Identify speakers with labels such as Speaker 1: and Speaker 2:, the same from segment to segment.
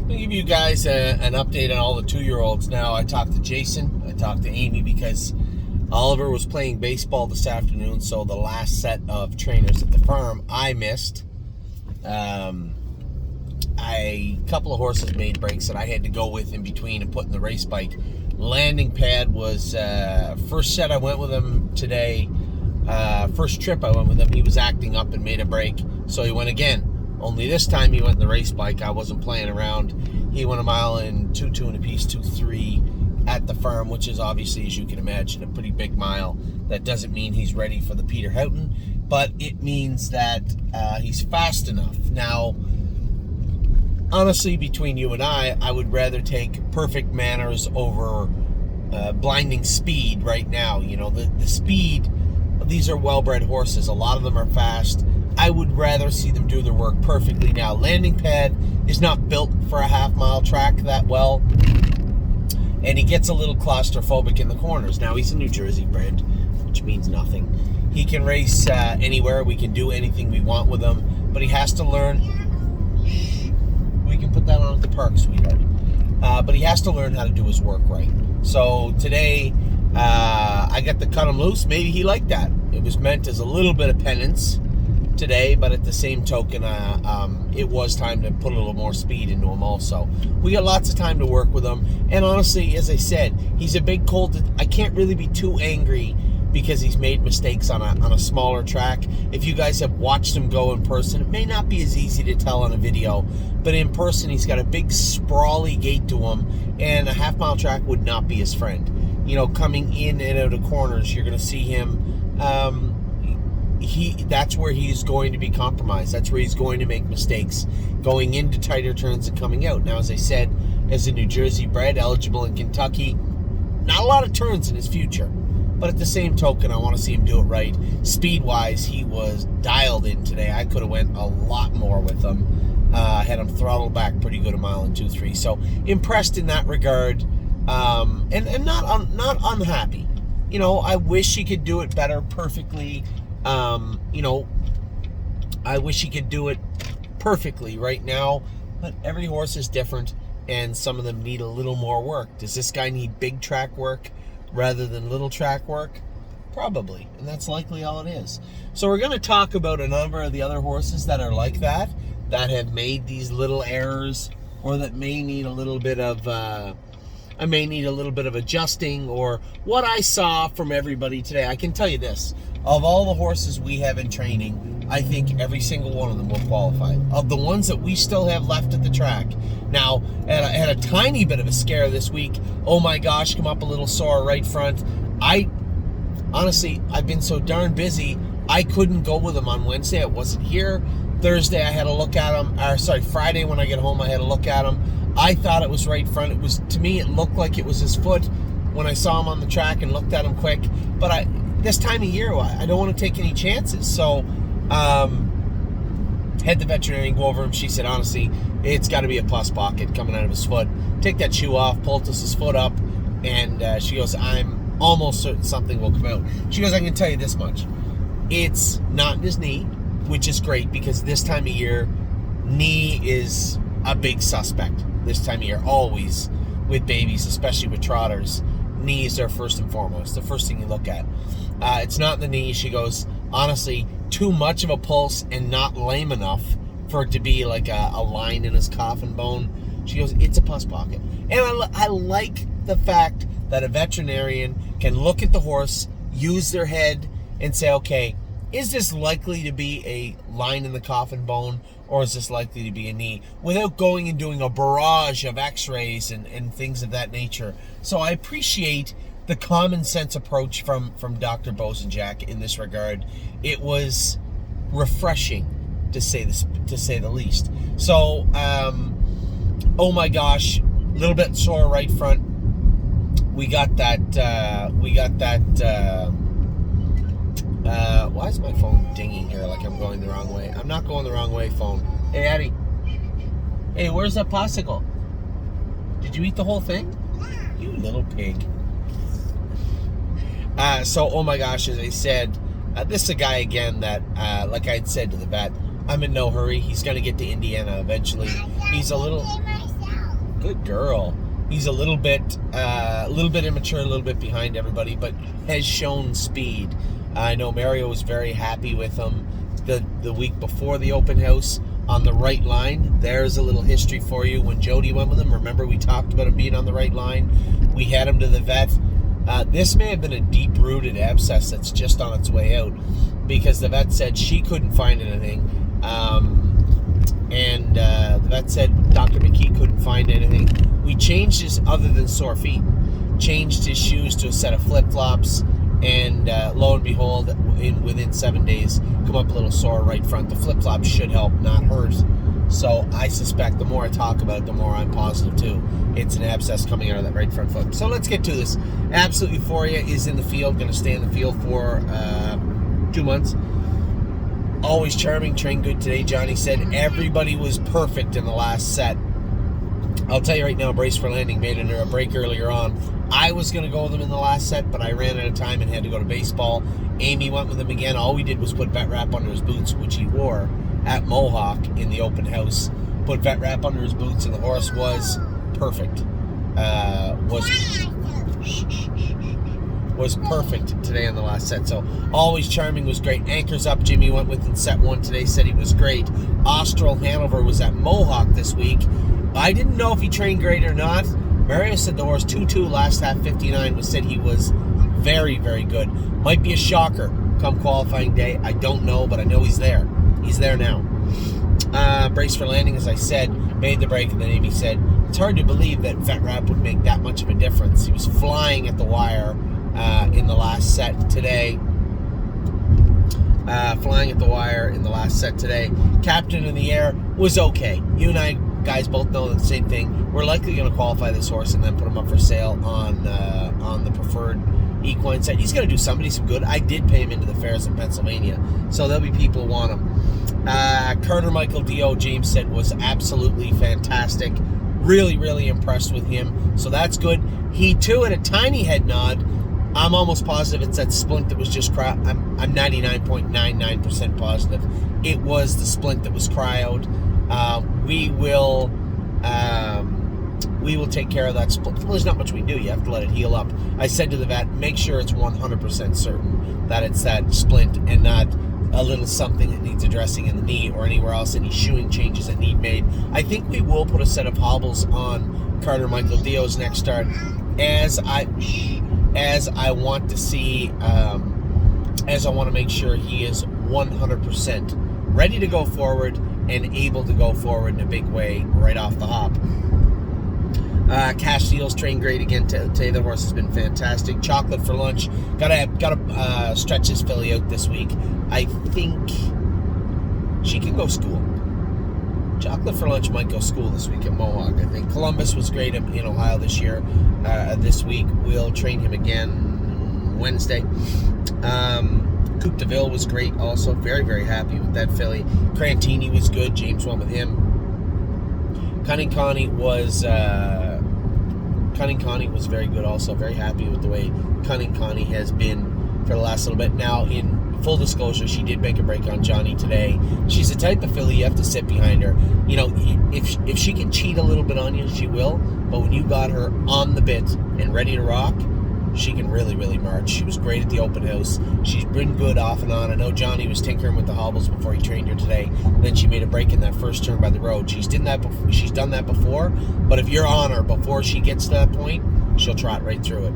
Speaker 1: I'm going to give you guys an update on all the 2-year-olds now. I talked to Jason, I talked to Amy because Oliver was playing baseball this afternoon, so the last set of trainers at the farm I missed. A couple of horses made breaks that I had to go with in between and put in the race bike. Landing Pad was first set I went with him today. First trip I went with him, he was acting up and made a break, so he went again. Only this time he went in the race bike. I wasn't playing around. He went a mile in 2.2 and a piece, 2.3 at the farm, which is obviously, as you can imagine, a pretty big mile. That doesn't mean he's ready for the Peter Houghton, but it means that he's fast enough. Now, honestly, between you and I would rather take Perfect Manners over Blinding Speed right now. You know, the speed, these are well-bred horses. A lot of them are fast. I would rather see them do their work perfectly. Now, Landing Pad is not built for a half-mile track that well, and he gets a little claustrophobic in the corners. Now, he's a New Jersey bred, which means nothing. He can race anywhere. We can do anything we want with him, but he has to learn. We can put that on at the park, sweetheart. But he has to learn how to do his work right. So today, I got to cut him loose. Maybe he liked that. It was meant as a little bit of penance today, but at the same token, it was time to put a little more speed into him also. We got lots of time to work with him, and honestly, as I said, he's a big colt. I can't really be too angry because he's made mistakes on a smaller track. If you guys have watched him go in person, it may not be as easy to tell on a video, but in person, he's got a big sprawly gait to him, and a half-mile track would not be his friend. You know, coming in and out of corners, you're going to see him. That's where he's going to be compromised. That's where he's going to make mistakes, going into tighter turns and coming out. Now, as I said, as a New Jersey bred, eligible in Kentucky, not a lot of turns in his future. But at the same token, I want to see him do it right. Speed-wise, he was dialed in today. I could have went a lot more with him. Had him throttled back pretty good, a mile and 2.3. So impressed in that regard, and not unhappy. You know, I wish he could do it better perfectly. You know, I wish he could do it perfectly right now, but every horse is different, and some of them need a little more work. Does this guy need big track work rather than little track work? Probably, and that's likely all it is. So we're going to talk about a number of the other horses that are like that have made these little errors, or that may need a little bit of adjusting, or what I saw from everybody today. I can tell you this: of all the horses we have in training, I think every single one of them will qualify. Of the ones that we still have left at the track, now, had a tiny bit of a scare this week. Oh my gosh, come up a little sore right front. Honestly, I've been so darn busy, I couldn't go with him on Wednesday. I wasn't here. Thursday, I had a look at him. Friday when I get home, I had a look at him. I thought it was right front. To me, it looked like it was his foot when I saw him on the track and looked at him quick. But this time of year, I don't want to take any chances. So, had the veterinarian go over him. She said, honestly, it's got to be a pus pocket coming out of his foot. Take that shoe off, poultice his foot up, and she goes, I'm almost certain something will come out. She goes, I can tell you this much. It's not in his knee, which is great, because this time of year, knee is a big suspect. This time of year, always with babies, especially with trotters, knees are first and foremost, the first thing you look at. It's not in the knee. She goes, honestly, too much of a pulse and not lame enough for it to be like a line in his coffin bone. She goes, it's a pus pocket. And I like the fact that a veterinarian can look at the horse, use their head, and say, okay, is this likely to be a line in the coffin bone, or is this likely to be a knee, without going and doing a barrage of x-rays and things of that nature. So I appreciate the common sense approach from Dr. Bosanjak in this regard. It was refreshing, to say the least. So, oh my gosh, a little bit sore right front. We got that. Why is my phone dinging here like I'm going the wrong way? I'm not going the wrong way, phone. Hey, Addie. Hey, where's that popsicle? Did you eat the whole thing? You little pig. So, oh my gosh, as I said, this is a guy again that, like I had said to the vet, I'm in no hurry. He's going to get to Indiana eventually. He's a little... Good girl. He's a little bit immature, a little bit behind everybody, but has shown speed. I know Mario was very happy with him the week before the open house on the right line. There's a little history for you. When Jody went with him, remember we talked about him being on the right line? We had him to the vet. This may have been a deep-rooted abscess that's just on its way out, because the vet said she couldn't find anything. And the vet said Dr. McKee couldn't find anything. We changed his, other than sore feet, changed his shoes to a set of flip-flops, and lo and behold, within 7 days, come up a little sore right front. The flip-flops should help, not hurt. So I suspect the more I talk about it, the more I'm positive too. It's an abscess coming out of that right front foot. So let's get to this. Absolute Euphoria is in the field, going to stay in the field for 2 months. Always charming, trained good today. Johnny said everybody was perfect in the last set. I'll tell you right now, Brace for Landing made it a break earlier on. I was going to go with him in the last set, but I ran out of time and had to go to baseball. Amy went with him again. All we did was put vet wrap under his boots, which he wore at Mohawk in the open house. Put vet wrap under his boots, and the horse was perfect. Was perfect today in the last set. So Always Charming was great. Anchors Up, Jimmy went with in set 1 today, said he was great. Austral Hanover was at Mohawk this week. I didn't know if he trained great or not. Mario said the horse 2-2 last half 59 said he was very, very good. Might be a shocker come qualifying day. I don't know, but I know he's there. He's there now. Brace for Landing, as I said, made the break, and then Amy said it's hard to believe that vet wrap would make that much of a difference. He was flying at the wire in the last set today. Captain in the Air was okay. You and I guys both know the same thing. We're likely going to qualify this horse and then put him up for sale on the preferred equine set. He's going to do somebody some good. I did pay him into the fairs in Pennsylvania, so there'll be people who want him. Carter Michael D.O. James said was absolutely fantastic. Really, really impressed with him. So that's good. He too had a tiny head nod. I'm almost positive it's that splint that was just I'm 99.99% positive it was the splint that was cryoed. We will take care of that split. Well, there's not much we can do. You have to let it heal up. I said to the vet, make sure it's 100% certain that it's that splint and not a little something that needs addressing in the knee or anywhere else, any shoeing changes that need made. I think we will put a set of hobbles on Carter Michael Dio's next start, as I want to see, as I want to make sure he is 100% ready to go forward and able to go forward in a big way right off the hop. Cash Deals trained great again today. The horse has been fantastic. Chocolate for Lunch. Gotta stretch his filly out this week. I think she can go school. Chocolate for Lunch might go school this week at Mohawk. I think Columbus was great in Ohio this year. This week we'll train him again Wednesday. Coupe de Ville was great also. Very, very happy with that filly. Crantini was good. James went with him. Cunning Connie was very good also. Very happy with the way Cunning Connie has been for the last little bit. Now, in full disclosure, she did make a break on Johnny today. She's the type of filly you have to sit behind her. If she can cheat a little bit on you, she will. But when you got her on the bit and ready to rock, she can really, really march. She was great at the open house. She's been good off and on. I know Johnny was tinkering with the hobbles before he trained her today. Then she made a break in that first turn by the road. She's done that before. But if you're on her before she gets to that point, she'll trot right through it.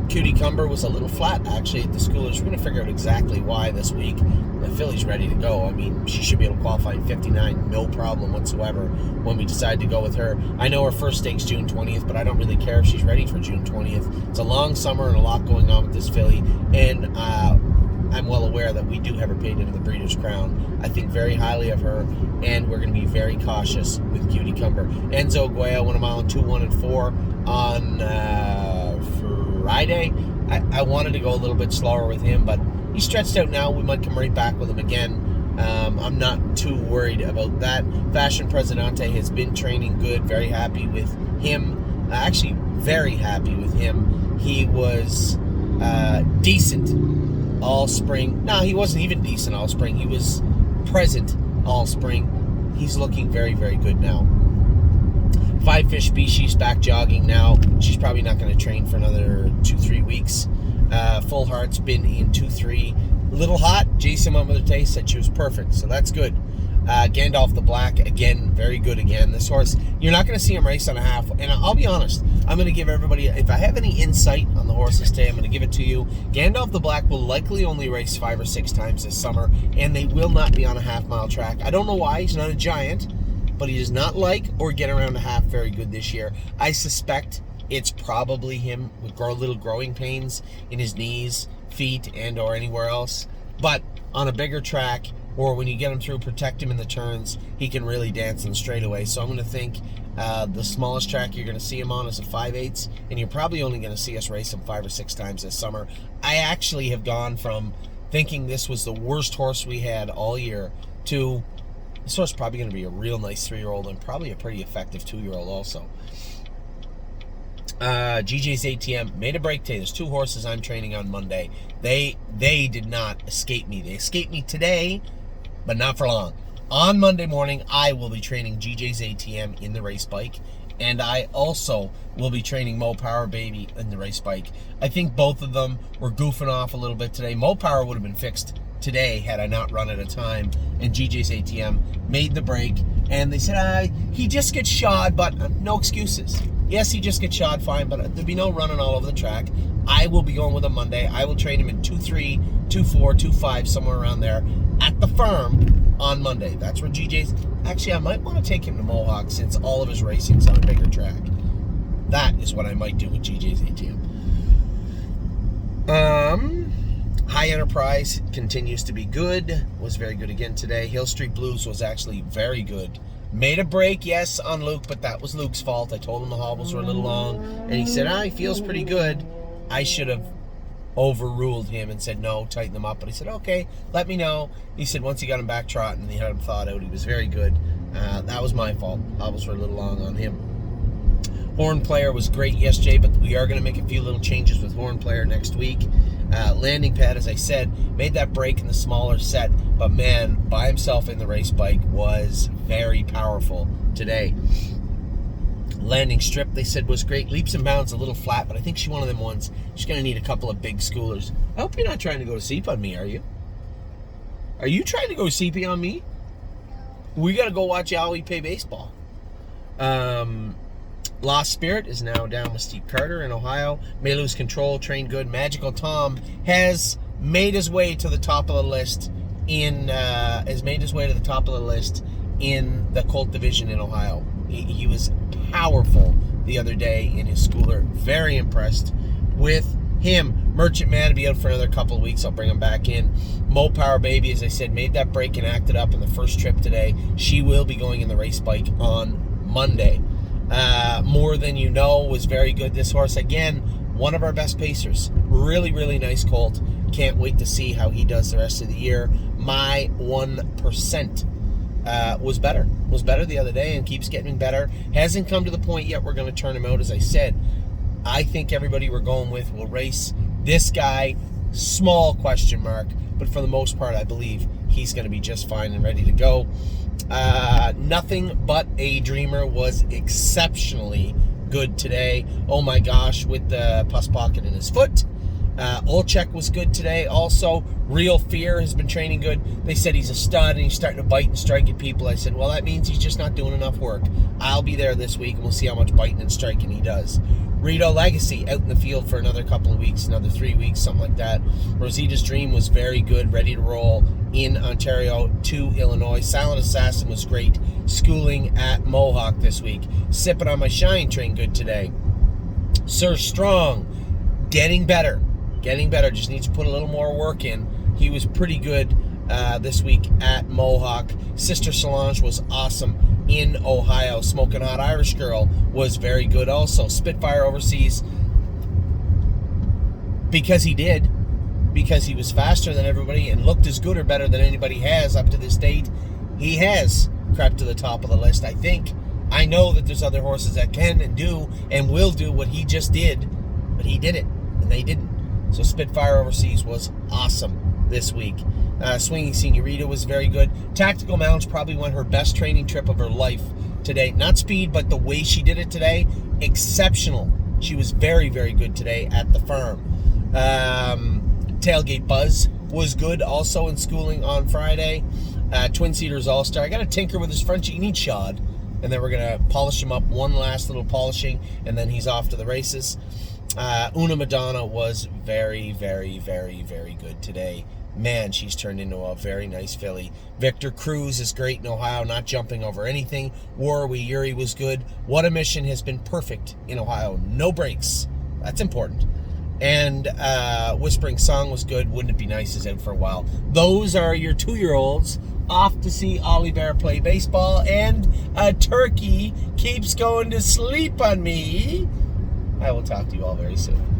Speaker 1: Cutie Cumber was a little flat, actually, at the schoolers. We're going to figure out exactly why this week. The filly's ready to go. I mean, she should be able to qualify in 59, no problem whatsoever when we decide to go with her. I know her first stake's June 20th, but I don't really care if she's ready for June 20th. It's a long summer and a lot going on with this filly, and I'm well aware that we do have her paid into the Breeders' Crown. I think very highly of her, and we're going to be very cautious with Cutie Cumber. Enzo Guaya won a mile in 2, 1, and 4 on Friday. I wanted to go a little bit slower with him, but he's stretched out now. We might come right back with him again. I'm not too worried about that. Fashion Presidente has been training good. Very happy with him. Actually, very happy with him. He was decent all spring. No, he wasn't even decent all spring. He was present all spring. He's looking very, very good now. 5 fish species back jogging now. She's probably not going to train for another 2-3 weeks. Full Heart's been in 2-3. Little hot. Jason went with her taste, said she was perfect, so that's good. Gandalf the Black, again, very good again. This horse, you're not going to see him race on a half. And I'll be honest, I'm going to give everybody, if I have any insight on the horses today, I'm going to give it to you. Gandalf the Black will likely only race 5 or 6 times this summer, and they will not be on a half-mile track. I don't know why. He's not a giant, but he does not like or get around a half very good this year. I suspect it's probably him with little growing pains in his knees, feet, and or anywhere else. But on a bigger track, or when you get him through, protect him in the turns, he can really dance in straightaway. So I'm going to think the smallest track you're going to see him on is a 5/8, and you're probably only going to see us race him 5 or 6 times this summer. I actually have gone from thinking this was the worst horse we had all year to this horse is probably going to be a real nice 3-year-old and probably a pretty effective 2-year-old also. GJ's ATM made a break today. There's 2 horses I'm training on Monday. They did not escape me. They escaped me today, but not for long. On Monday morning, I will be training GJ's ATM in the race bike, and I also will be training Mo Power Baby in the race bike. I think both of them were goofing off a little bit today. Mo Power would have been fixed today had I not run at a time, and GJ's ATM made the break, and they said, he just gets shod, but no excuses. Yes, he just gets shod, fine, but there'll be no running all over the track. I will be going with him Monday. I will train him in 2-3, 2-4, 2-5, somewhere around there at the farm on Monday. That's where GJ's... Actually, I might want to take him to Mohawk since all of his racing's on a bigger track. That is what I might do with GJ's ATM. High Enterprise continues to be good. Was very good again today. Hill Street Blues was actually very good. Made a break, yes, on Luke, but that was Luke's fault. I told him the hobbles were a little long, and he said, he feels pretty good. I should have overruled him and said, no, tighten them up. But he said, okay, let me know. He said once he got him back trotting and he had him thawed out, he was very good. That was my fault. Hobbles were a little long on him. Horn Player was great yesterday, but we are going to make a few little changes with Horn Player next week. Landing Pad, as I said, made that break in the smaller set, but man, by himself in the race bike was very powerful today. Landing Strip, they said, was great. Leaps and Bounds a little flat, but I think she's one of them ones. She's going to need a couple of big schoolers. I hope you're not trying to go to sleep on me, are you? Are you trying to go sleepy on me? We got to go watch Yowie play baseball. Lost Spirit is now down with Steve Carter in Ohio. May Lose Control, trained good. Magical Tom has made his way to the top of the list in the Colt division in Ohio. He was powerful the other day in his schooler. Very impressed with him. Merchant Man will be out for another couple of weeks. I'll bring him back in. Mo Power Baby, as I said, made that break and acted up in the first trip today. She will be going in the race bike on Monday. More Than You Know was very good. This horse, again, one of our best pacers. Really, really nice colt. Can't wait to see how he does the rest of the year. My 1% was better the other day and keeps getting better. Hasn't come to the point yet we're going to turn him out. As I said, I think everybody we're going with will race this guy. Small question mark, but for the most part, I believe he's going to be just fine and ready to go. Nothing But a Dreamer was exceptionally good today. Oh my gosh, with the pus pocket in his foot. Olchek was good today also. Real Fear has been training good. They said he's a stud and he's starting to bite and strike at people. I said, well, that means he's just not doing enough work. I'll be there this week and we'll see how much biting and striking he does. Rito Legacy out in the field for another couple of weeks, another 3 weeks, something like that. Rosita's Dream was very good, ready to roll in Ontario to Illinois. Silent Assassin was great, schooling at Mohawk this week. Sipping on My Shine trained good today. Sir Strong, getting better, just needs to put a little more work in. He was pretty good this week at Mohawk. Sister Solange was awesome in Ohio. Smoking Hot Irish Girl was very good also. Spitfire Overseas, because he was faster than everybody and looked as good or better than anybody has up to this date, he has crept to the top of the list. I know that there's other horses that can and do and will do what he just did, but he did it and they didn't. So Spitfire Overseas was awesome this week. Swinging Senorita was very good. Tactical Mounts probably went her best training trip of her life today. Not speed, but the way she did it today, exceptional. She was very, very good today at the farm. Tailgate Buzz was good also in schooling on Friday. Twin Cedars All-Star. I got to tinker with his Frenchie. He needs shod. And then we're going to polish him up, one last little polishing, and then he's off to the races. Una Madonna was very, very, very, very good today. Man, she's turned into a very nice filly. Victor Cruz is great in Ohio, not jumping over anything. Warwi Yuri was good. What a Mission has been perfect in Ohio. No breaks. That's important. And Whispering Song was good. Wouldn't It Be Nice is out for a while. Those are your 2-year-olds off to see Ollie Bear play baseball. And a turkey keeps going to sleep on me. I will talk to you all very soon.